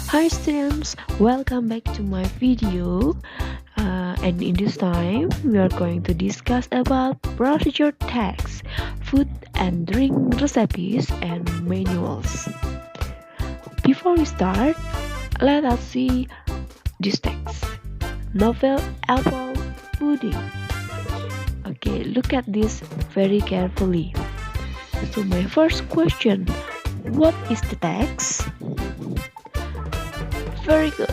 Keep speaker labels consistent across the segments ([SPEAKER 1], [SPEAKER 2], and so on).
[SPEAKER 1] Hi students, welcome back to my video. And in this time, we are going to discuss about procedure text, food and drink recipes, and manuals. Before we start, let us see this text. Novel apple pudding. Okay, look at this very carefully. So my first question, what is the text? Very good.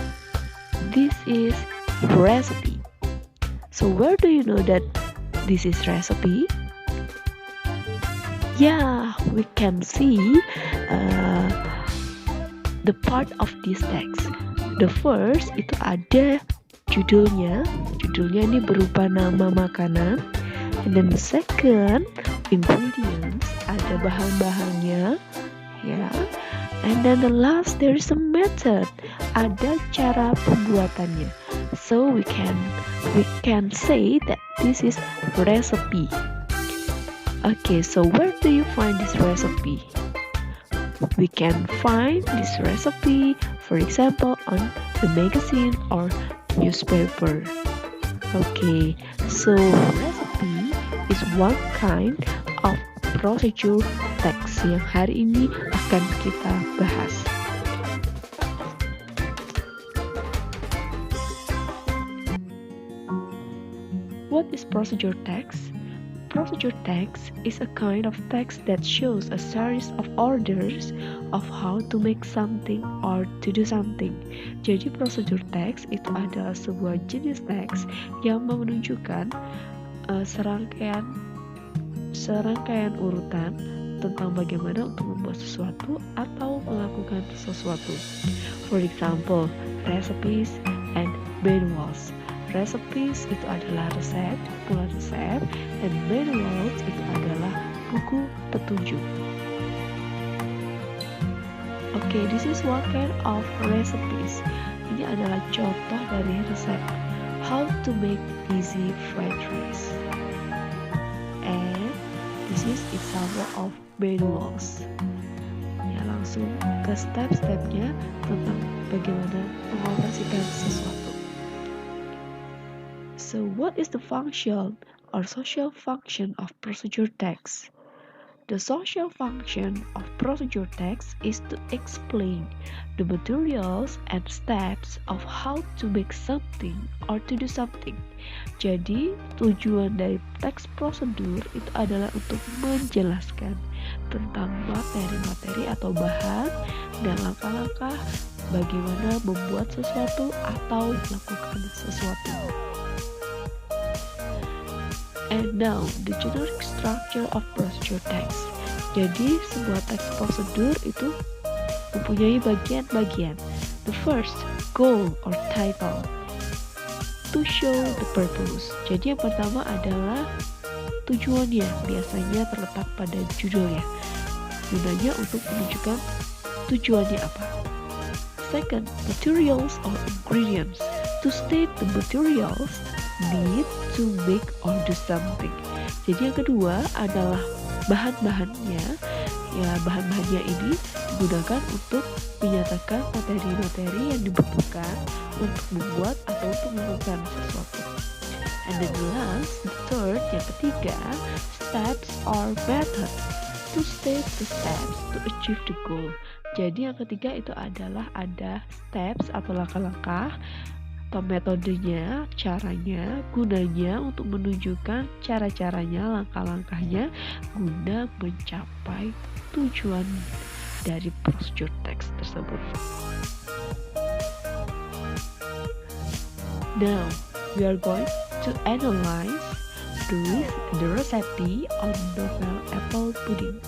[SPEAKER 1] This is recipe. So where do you know that this is recipe? Yeah, we can see the part of this text. The first itu ada judulnya. Judulnya ini berupa nama makanan. And then the second, ingredients, ada bahan-bahannya, ya. And then the last, there is a method, ada cara pembuatannya. So we can say that this is recipe. Okay, so where do you find this recipe? We can find this recipe, for example, on the magazine or newspaper. Okay, so recipe is one kind of procedure text yang hari ini akan kita bahas. What is procedure text? Procedure text is a kind of text that shows a series of orders of how to make something or to do something. Jadi procedure text itu adalah sebuah jenis teks yang menunjukkan serangkaian urutan tentang bagaimana untuk membuat sesuatu atau melakukan sesuatu. For example, recipes and manuals. Recipes itu adalah resep, kumpulan resep, dan manuals itu adalah buku petunjuk. Okay, this is one kind of recipes. Ini adalah contoh dari resep. How to make easy fried rice. And this is example of manuals. Ya, langsung ke step-stepnya tentang bagaimana mengoperasikan sesuatu. So what is the function or social function of procedure text? The social function of procedure text is to explain the materials and steps of how to make something or to do something. Jadi, tujuan dari teks prosedur itu adalah untuk menjelaskan tentang materi-materi atau bahan dan langkah-langkah bagaimana membuat sesuatu atau melakukan sesuatu. And now, the generic structure of procedure text. Jadi, sebuah teks prosedur itu mempunyai bagian-bagian. The first, goal or title, to show the purpose. Jadi yang pertama adalah tujuannya, biasanya terletak pada judulnya. Gunanya untuk menunjukkan tujuannya apa. Second, materials or ingredients, to state the materials need to make or do something. Jadi yang kedua adalah bahan-bahannya. Ya, bahan-bahannya ini digunakan untuk menyatakan materi-materi yang dibutuhkan untuk membuat atau untuk melakukan sesuatu. And then last, the third, yang ketiga, steps or method, to state the steps to achieve the goal. Jadi yang ketiga itu adalah ada steps atau langkah-langkah atau metodenya, caranya, gunanya untuk menunjukkan cara-caranya, langkah-langkahnya guna mencapai tujuan dari procedure text tersebut. Now, we are going to analyze the recipe on novel apple pudding.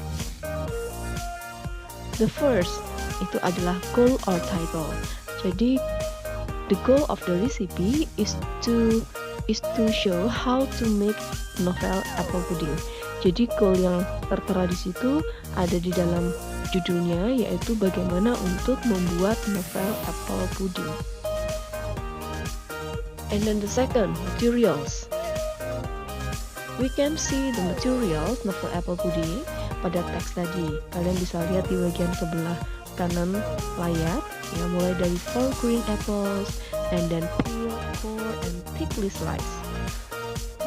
[SPEAKER 1] The first, itu adalah goal or title. Jadi, the goal of the recipe is to show how to make novel apple pudding. Jadi goal yang tertera di situ ada di dalam judulnya, yaitu bagaimana untuk membuat novel apple pudding. And then the second, materials. We can see the materials novel apple pudding pada teks tadi. Kalian bisa lihat di bagian sebelah kanan layar, ya, mulai dari 4 green apples, and then peel, core, and thickly slice.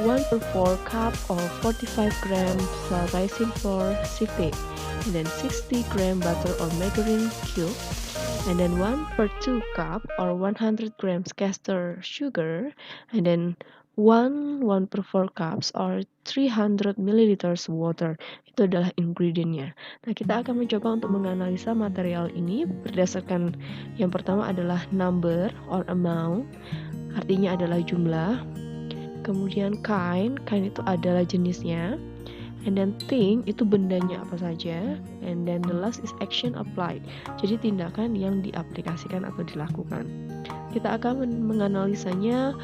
[SPEAKER 1] 1/4 cup or 45 grams rising flour sifted, and then 60 gram butter or margarine cube, and then 1/2 cup or 100 grams castor sugar, and then 1/4 cups or 300 milliliters water. Itu adalah ingredientnya. Nah, kita akan mencoba untuk menganalisa material ini berdasarkan yang pertama adalah number or amount, artinya adalah jumlah. Kemudian kind itu adalah jenisnya. And then thing itu bendanya apa saja. And then the last is action applied. Jadi tindakan yang diaplikasikan atau dilakukan. Kita akan menganalisanya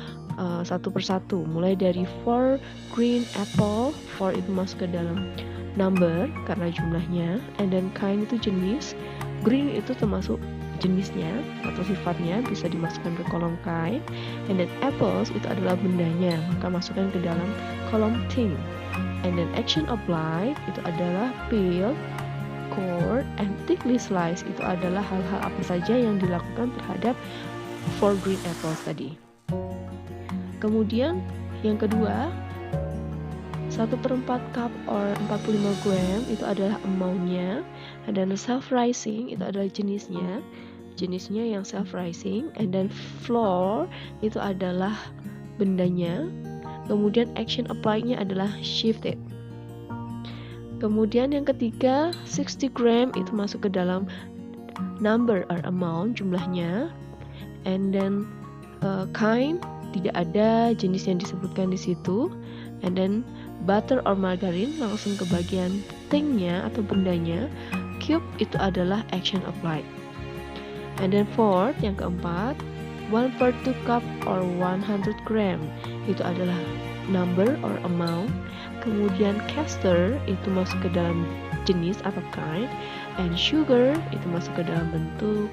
[SPEAKER 1] satu persatu. Mulai dari 4 green apple, 4 itu masuk ke dalam number karena jumlahnya. And then kind itu jenis. Green itu termasuk jenisnya atau sifatnya, bisa dimasukkan ke kolom kind. And then apples itu adalah bendanya, maka masukkan ke dalam kolom thing. And then action applied itu adalah peel, core, and thickly slice. Itu adalah hal-hal apa saja yang dilakukan terhadap 4 green apples tadi. Kemudian yang kedua, 1/4 cup or 45 gram itu adalah amount-nya. And then self-rising itu adalah jenisnya yang self-rising. And then flour itu adalah bendanya. Kemudian action apply-nya adalah shifted. Kemudian yang ketiga, 60 gram itu masuk ke dalam number or amount, jumlahnya. And then kind, tidak ada jenis yang disebutkan di situ. And then butter or margarine langsung ke bagian thing-nya atau bendanya. Cube itu adalah action applied. And then fourth, yang keempat, 1/2 cup or 100 gram itu adalah number or amount. Kemudian castor itu masuk ke dalam jenis atau kind, and sugar itu masuk ke dalam bentuk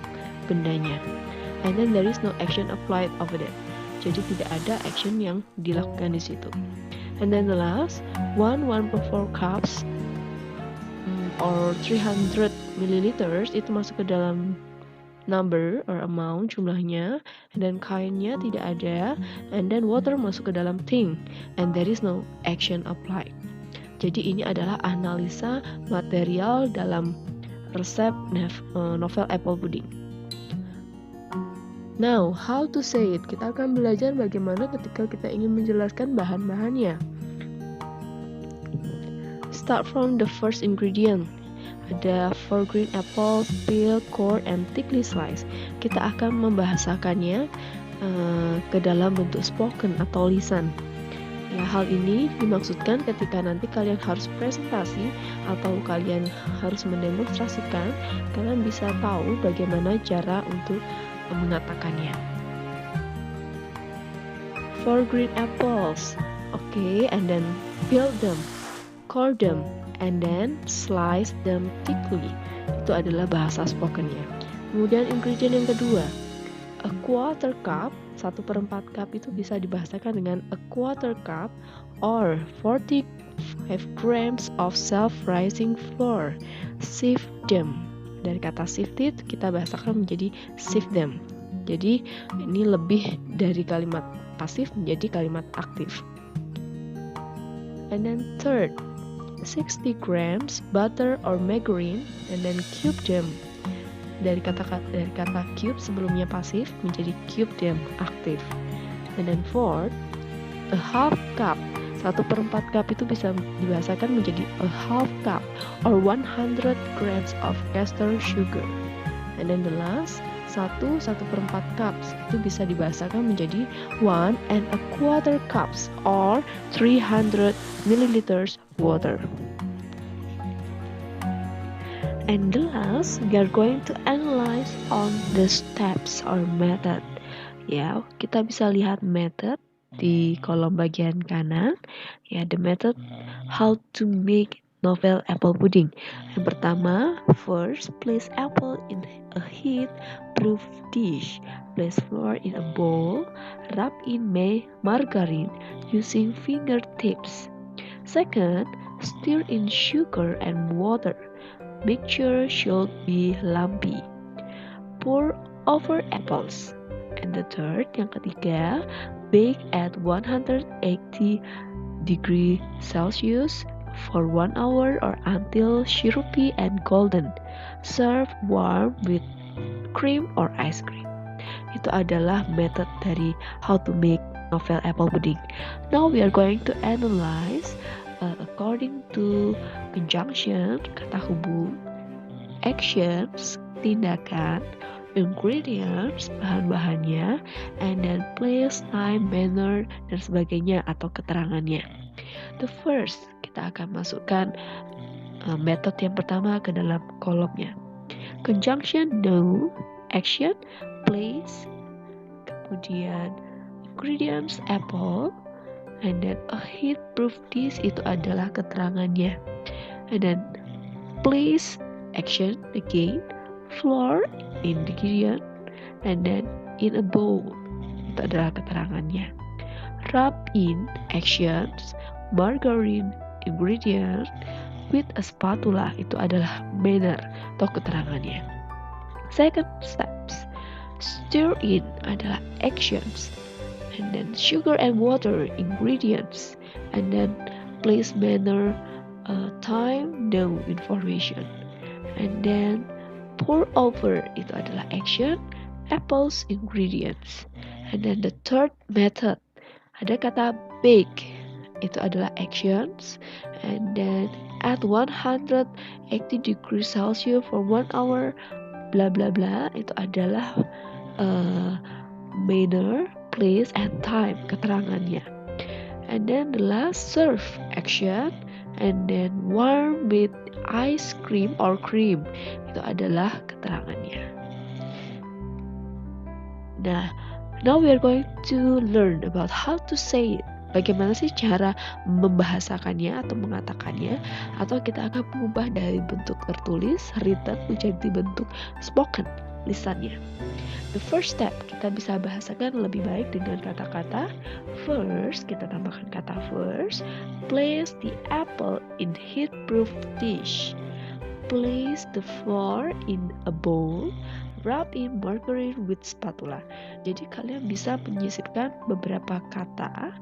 [SPEAKER 1] bendanya. And then there is no action applied over there. Jadi tidak ada action yang dilakukan di situ. And then the last 1/4 cups or 300 milliliters itu masuk ke dalam number or amount, jumlahnya. And then kind-nya tidak ada. And then water masuk ke dalam thing, and there is no action applied. Jadi ini adalah analisa material dalam resep novel apple pudding. Now, how to say it? Kita akan belajar bagaimana ketika kita ingin menjelaskan bahan-bahannya. Start from the first ingredient. Ada 4 green apples, peel, core, and thickly slice. Kita akan membahasakannya ke dalam bentuk spoken atau lisan. Ya, hal ini dimaksudkan ketika nanti kalian harus presentasi atau kalian harus mendemonstrasikan, kalian bisa tahu bagaimana cara untuk mengatakannya. 4 green apples. Okay, and then peel them, core them, and then slice them thickly. Itu adalah bahasa spokennya. Kemudian ingredient yang kedua, a quarter cup, 1/4 cup itu bisa dibahasakan dengan a quarter cup or 45 grams of self-rising flour. Sift them. Dari kata sifted kita bahasakan menjadi sift them. Jadi ini lebih dari kalimat pasif menjadi kalimat aktif. And then third, 60 grams butter or margarine, and then cube them. Dari kata cube sebelumnya pasif menjadi cube them aktif. And then fourth, a half cup. 1/4 cup itu bisa dibahasakan menjadi a half cup or 100 grams of castor sugar. And then the last, 1/4 cups itu bisa dibahasakan menjadi 1¼ cups or 300 milliliters water. And the last, we are going to analyze on the steps or method. Ya, kita bisa lihat method di kolom bagian kanan. Ya, the method how to make novel apple pudding. Yang pertama, first place apple in a heat-proof dish. Place flour in a bowl. Rub in margarine using fingertips. Second, stir in sugar and water. mixture should be lumpy. Pour over apples. And the third, yang ketiga, bake at 180 degree Celsius for 1 hour or until syrupy and golden. Serve warm with cream or ice cream. Itu adalah method dari how to make novel apple pudding. Now we are going to analyze according to conjunction, kata hubung, actions, tindakan, ingredients, bahan-bahannya, and then place, time, manner, dan sebagainya atau keterangannya. The first, kita akan masukkan metode yang pertama ke dalam kolomnya. Conjunction, no, action, place, kemudian ingredients, apple, and then a heat-proof dish, itu adalah keterangannya. And then place, action, again, flour, ingredient, and then in a bowl, itu adalah keterangannya. Rub in, actions, margarine, ingredient, with a spatula, itu adalah manner atau keterangannya. Second steps, stir in adalah actions, and then sugar and water, ingredients, and then place, manner, time, no information, and then pour over, itu adalah action, apples, ingredients, and then the third method, ada kata bake, itu adalah actions, and then at 180 degrees Celsius for 1 hour, bla bla bla, itu adalah manner, place, and time, keterangannya. And then the last, serve, action, and then warm with ice cream or cream, itu adalah keterangannya. Nah, now we are going to learn about how to say it. Bagaimana sih cara membahasakannya atau mengatakannya, atau kita akan mengubah dari bentuk tertulis, written, menjadi bentuk spoken, lisannya. The first step, kita bisa bahasakan lebih baik dengan kata-kata. First, kita tambahkan kata first. Place the apple in heat-proof dish. Place the flour in a bowl. Rub in margarine with spatula. Jadi kalian bisa menyisipkan beberapa kata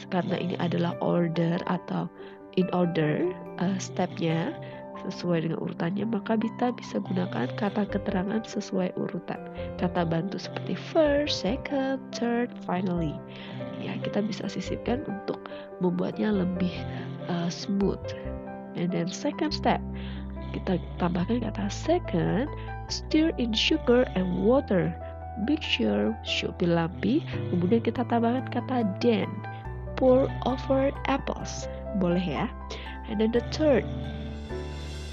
[SPEAKER 1] karena ini adalah order atau in order stepnya sesuai dengan urutannya, maka kita bisa gunakan kata keterangan sesuai urutan. Kata bantu seperti first, second, third, finally. Ya, kita bisa sisipkan untuk membuatnya lebih smooth. And then second step, kita tambahkan kata second. Stir in sugar and water. Mixture should be lumpy. Kemudian kita tambahkan kata then. Pour over apples. Boleh ya. And then the third,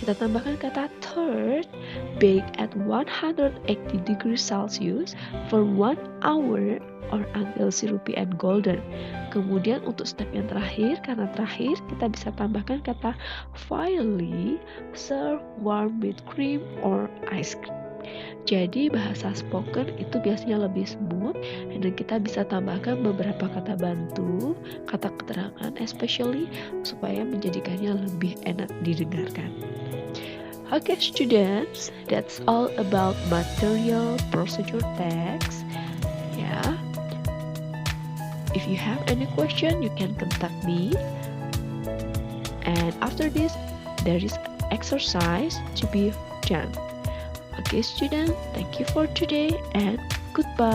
[SPEAKER 1] kita tambahkan kata third. Bake at 180 degrees Celsius for 1 hour or until syrupy and golden. Kemudian untuk step yang terakhir, karena terakhir kita bisa tambahkan kata finally, serve warm with cream or ice cream. Jadi bahasa spoken itu biasanya lebih smooth, dan kita bisa tambahkan beberapa kata bantu, kata keterangan, especially supaya menjadikannya lebih enak didengarkan. Okay students, that's all about material procedure text. Yeah. If you have any question, you can contact me. And after this, there is exercise to be done. Okay, student, thank you for today and goodbye.